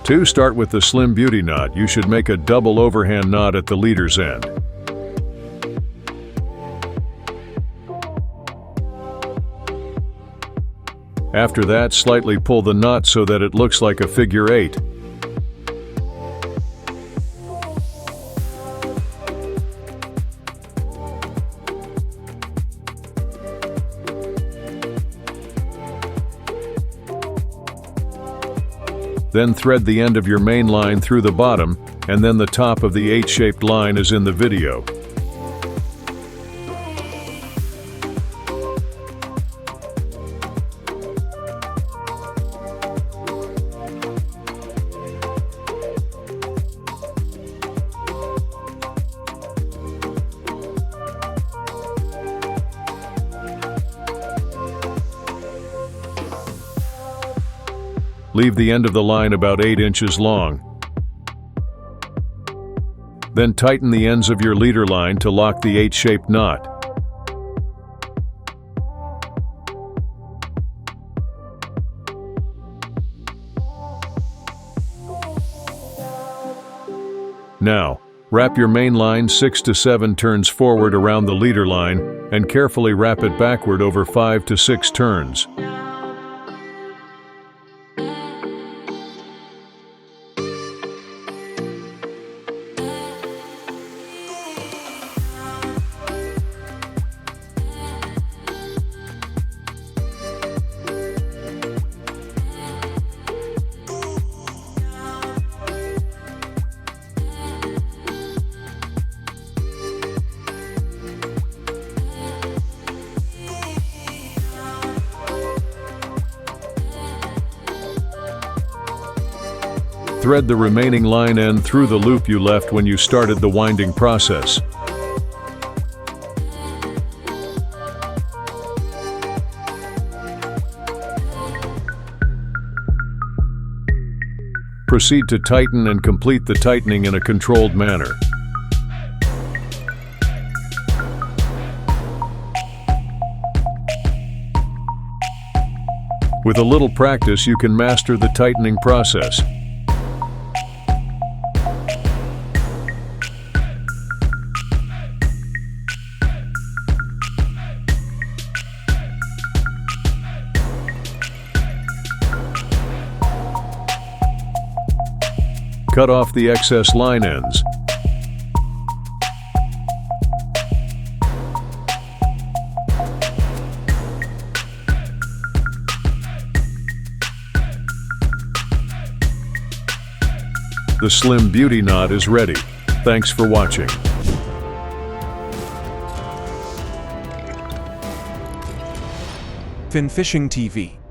To start with the Slim Beauty knot, you should make a double overhand knot at the leader's end. After that, slightly pull the knot so that it looks like a figure 8. Then thread the end of your main line through the bottom, and then the top of the 8-shaped line as in the video. Leave the end of the line about 8 inches long. Then tighten the ends of your leader line to lock the 8-shaped knot. Now, wrap your main line 6 to 7 turns forward around the leader line and carefully wrap it backward over 5 to 6 turns. Thread the remaining line end through the loop you left when you started the winding process. Proceed to tighten and complete the tightening in a controlled manner. With a little practice, you can master the tightening process. Cut off the excess line ends. The Slim Beauty knot is ready. Thanks for watching. Fin Fishing TV.